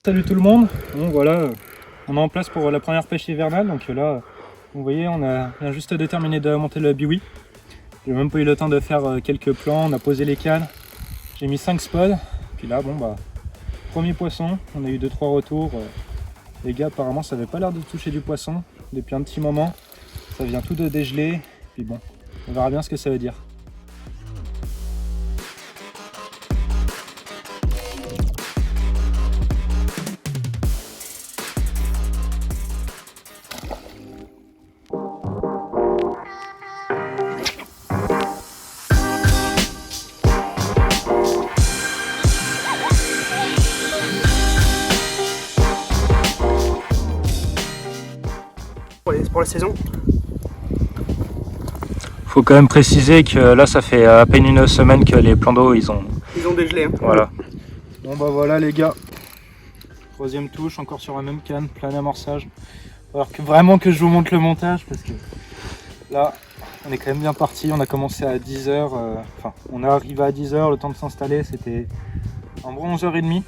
Salut tout le monde. Bon voilà, on est en place pour la première pêche hivernale. Donc là, vous voyez, on a juste terminé de monter le biwi. J'ai même pas eu le temps de faire quelques plans, on a posé les cannes. J'ai mis 5 spots. Puis là, bon bah, premier poisson, on a eu 2-3 retours. Les gars, apparemment, ça avait pas l'air de toucher du poisson depuis un petit moment. Ça vient tout de dégeler. Puis bon, on verra bien ce que ça veut dire. Pour la saison. Faut quand même préciser que là, ça fait à peine une semaine que les plans d'eau ils ont dégelé. Hein. Voilà. Bon bah voilà les gars. Troisième touche, encore sur la même canne, plein d'amorçage. Alors que vraiment que je vous montre le montage parce que là, on est quand même bien parti. On a commencé à 10h. Enfin, on est arrivé à 10h, le temps de s'installer, c'était en gros 11h30.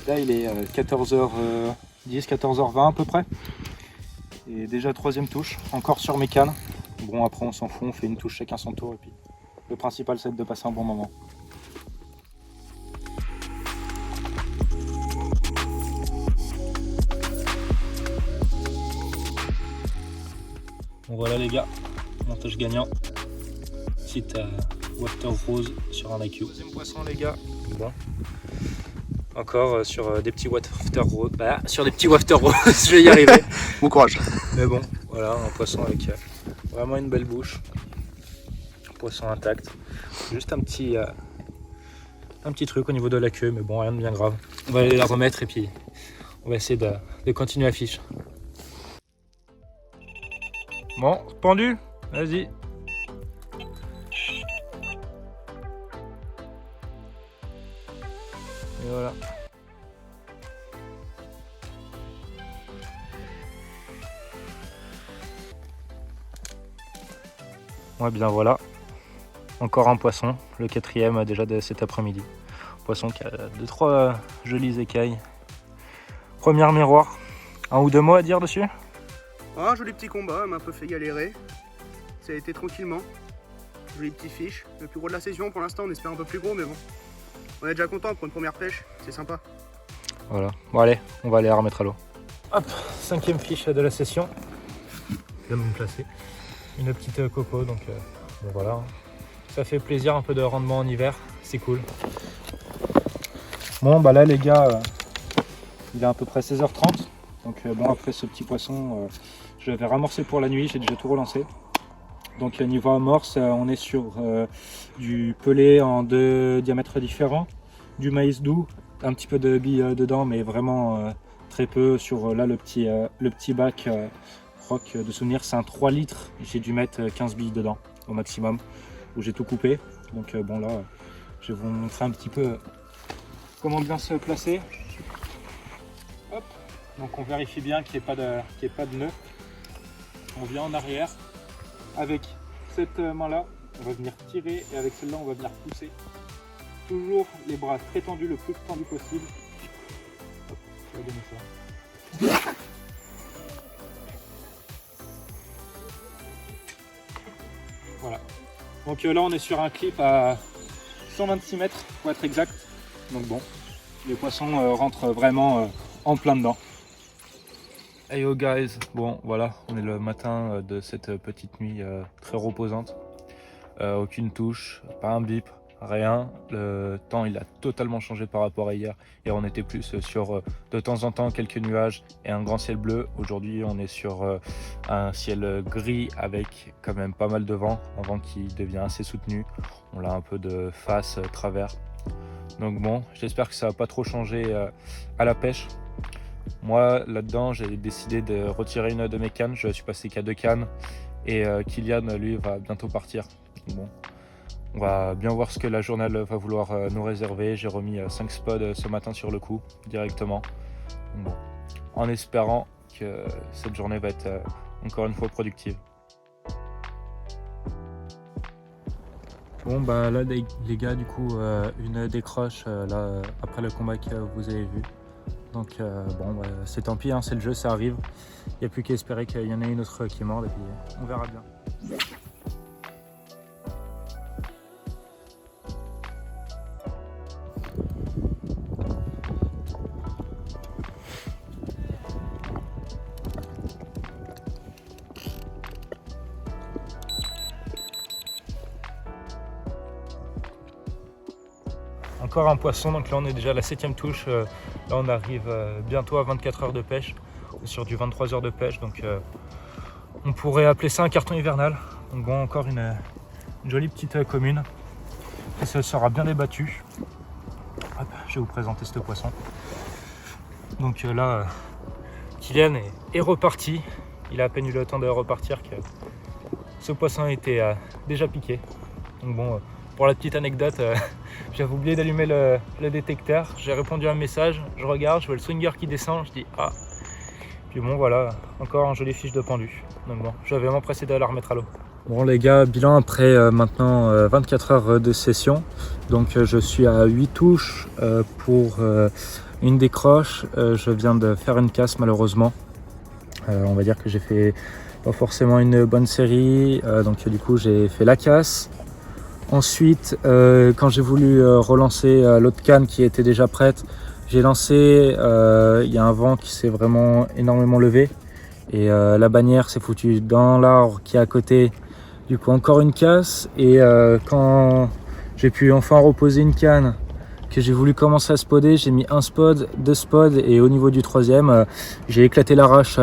Là, il est 14h10, 14h20 à peu près. Et déjà troisième touche, encore sur mes cannes. Bon après on s'en fout, on fait une touche chacun son tour et puis le principal c'est de passer un bon moment. Bon voilà les gars, montage gagnant. Petite wafter rose sur un IQ. Deuxième poisson les gars. Bon. Encore sur des petits wafter rose. Bah, sur des petits wafter rose, je vais y arriver. Bon courage. Mais bon, voilà, un poisson avec vraiment une belle bouche. Poisson intact. Juste un petit truc au niveau de la queue, mais bon, rien de bien grave. On va aller la remettre et puis on va essayer de continuer la fiche. Bon, pendu, vas-y. Et voilà. Ouais, bien voilà. Encore un poisson, le quatrième déjà de cet après-midi. Poisson qui a 2-3 jolies écailles. Première miroir. Un ou deux mots à dire dessus? Un joli petit combat, elle m'a un peu fait galérer. Ça a été tranquillement. Joli petit fiche. Le plus gros de la saison pour l'instant, on espère un peu plus gros, mais bon. On est déjà content pour une première pêche, c'est sympa. Voilà. Bon allez, on va aller la remettre à l'eau. Hop, cinquième fiche de la session. Bien me placer. Une petite coco, donc bon voilà. Ça fait plaisir, un peu de rendement en hiver, c'est cool. Bon bah là les gars, il est à peu près 16h30. Donc bon après ce petit poisson, je l'avais ramorcé pour la nuit, j'ai déjà tout relancé. Donc niveau amorce, on est sur du pelé en 2 diamètres différents, du maïs doux, un petit peu de billes dedans, mais vraiment très peu. Sur là le petit bac rock de souvenir, c'est un 3 litres, j'ai dû mettre 15 billes dedans au maximum, où j'ai tout coupé. Donc bon là, je vais vous montrer un petit peu comment bien se placer. Hop. Donc on vérifie bien qu'il n'y ait pas de nœud. On vient en arrière. Avec cette main-là, on va venir tirer et avec celle-là, on va venir pousser. Toujours les bras très tendus, le plus tendu possible. Hop, je vais donner ça. Voilà. Donc là, on est sur un clip à 126 mètres pour être exact. Donc bon, les poissons rentrent vraiment en plein dedans. Hey yo guys, bon voilà, on est le matin de cette petite nuit très reposante. Aucune touche, pas un bip, rien. Le temps il a totalement changé par rapport à hier. Hier on était plus sur de temps en temps quelques nuages et un grand ciel bleu. Aujourd'hui on est sur un ciel gris avec quand même pas mal de vent, un vent qui devient assez soutenu. On l'a un peu de face travers. Donc bon, j'espère que ça va pas trop changer à la pêche. Moi là-dedans j'ai décidé de retirer une de mes cannes, je suis passé qu'à 2 cannes et Kylian lui va bientôt partir. Bon, on va bien voir ce que la journée va vouloir nous réserver. J'ai remis 5 spots ce matin sur le coup directement. Bon, en espérant que cette journée va être encore une fois productive. Bon bah là les gars du coup une décroche là après le combat que vous avez vu. Donc bon, bah, c'est tant pis, hein, c'est le jeu, ça arrive. Il n'y a plus qu'à espérer qu'il y en ait une autre qui morde et puis on verra bien. Encore un poisson, donc là on est déjà à la 7e touche. Là on arrive bientôt à 24 heures de pêche. On est sur du 23 heures de pêche, donc on pourrait appeler ça un carton hivernal. Donc bon, encore une jolie petite commune. Et ça sera bien débattu. Hop, je vais vous présenter ce poisson. Donc là, Kylian est reparti. Il a à peine eu le temps de repartir que ce poisson était déjà piqué. Donc bon, pour la petite anecdote, j'avais oublié d'allumer le détecteur. J'ai répondu à un message, je regarde, je vois le swinger qui descend, je dis ah. Puis bon voilà, encore un joli fiche de pendu. Donc bon, j'avais m'empressé de la remettre à l'eau. Bon les gars, bilan après maintenant 24 heures de session. Donc je suis à 8 touches pour une décroche. Je viens de faire une casse malheureusement. On va dire que j'ai fait pas forcément une bonne série. Donc du coup j'ai fait la casse. Ensuite, quand j'ai voulu relancer l'autre canne qui était déjà prête, j'ai lancé, il y a un vent qui s'est vraiment énormément levé et la bannière s'est foutue dans l'arbre qui est à côté. Du coup encore une casse et quand j'ai pu enfin reposer une canne, que j'ai voulu commencer à spoder, j'ai mis un spot, 2 spots et au niveau du 3e, j'ai éclaté l'arrache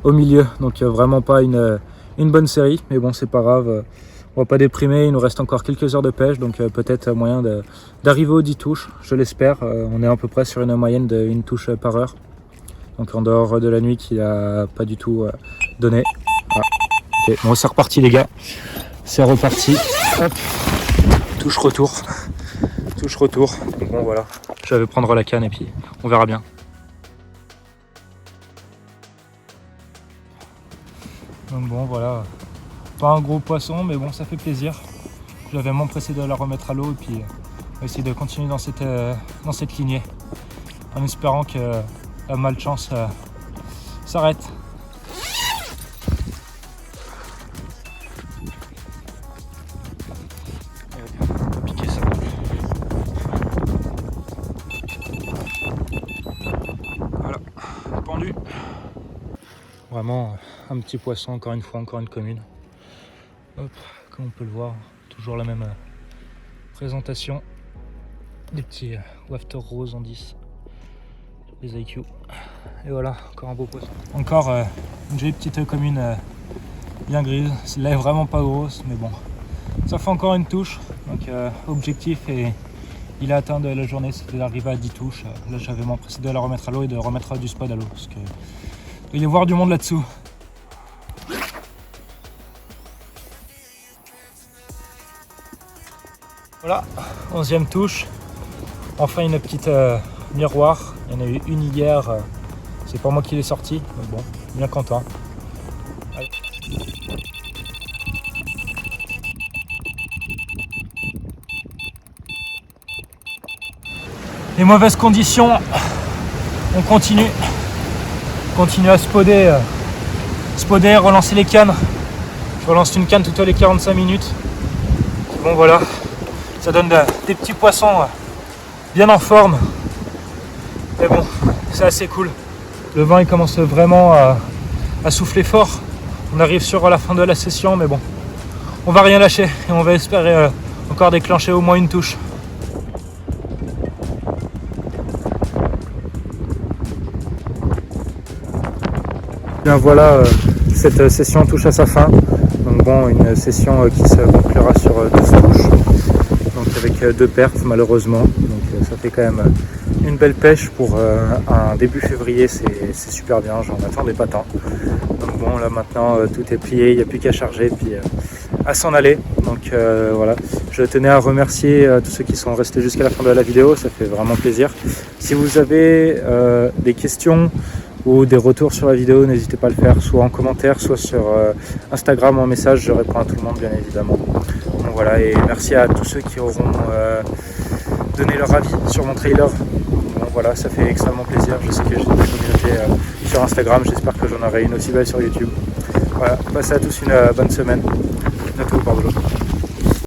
au milieu. Donc vraiment pas une bonne série, mais bon c'est pas grave. On va pas déprimer, il nous reste encore quelques heures de pêche, donc peut-être moyen d'arriver aux 10 touches, je l'espère. On est à peu près sur une moyenne d'1 touche par heure. Donc en dehors de la nuit qui n'a pas du tout donné. Ah, okay. Bon, c'est reparti les gars, c'est reparti. Hop. Touche retour. Touche retour. Donc bon voilà, je vais prendre la canne et puis on verra bien. Donc bon voilà. Pas un gros poisson, mais bon, ça fait plaisir. J'avais m'empressé de la remettre à l'eau et puis essayer de continuer dans cette lignée en espérant que la malchance s'arrête. On va piquer ça. Voilà, pendu. Vraiment un petit poisson, encore une fois, encore une commune. Hop, comme on peut le voir, toujours la même présentation. Des petits wafter rose en 10. Les IQ. Et voilà, encore un beau poisson. Encore une jolie petite commune bien grise. Celle-là est vraiment pas grosse, mais bon. Ça fait encore une touche. Donc objectif, et il a atteint de la journée, c'était d'arriver à 10 touches. Là j'avais m'empressé de la remettre à l'eau et de remettre du spot à l'eau. Parce que il doit y avoir du monde là-dessous. Voilà, 11e touche. Enfin une petite miroir. Il y en a eu une hier. C'est pas moi qui l'ai sorti. Donc bon, bien content. Allez. Les mauvaises conditions. On continue. Continue à spoder, relancer les cannes. Je relance une canne toutes les 45 minutes. Bon voilà, ça donne des petits poissons bien en forme. Mais bon, c'est assez cool. Le vent il commence vraiment à souffler fort. On arrive sur la fin de la session, mais bon, on va rien lâcher et on va espérer encore déclencher au moins une touche. Bien voilà, cette session touche à sa fin. Donc bon, une session qui se conclura sur 12 touches. Donc avec 2 pertes malheureusement. Donc ça fait quand même une belle pêche pour un début février, c'est super bien, j'en attendais pas tant. Donc bon là maintenant tout est plié, il n'y a plus qu'à charger puis à s'en aller. Donc voilà, je tenais à remercier tous ceux qui sont restés jusqu'à la fin de la vidéo, ça fait vraiment plaisir. Si vous avez des questions ou des retours sur la vidéo, n'hésitez pas à le faire, soit en commentaire, soit sur Instagram ou en message, je réponds à tout le monde bien évidemment. Donc voilà, et merci à tous ceux qui auront donné leur avis sur mon trailer. Bon, Donc voilà, ça fait extrêmement plaisir. Je sais que j'ai une belle communauté sur Instagram. J'espère que j'en aurai une aussi belle sur YouTube. Voilà, passez à tous une bonne semaine. À bientôt, Pardon.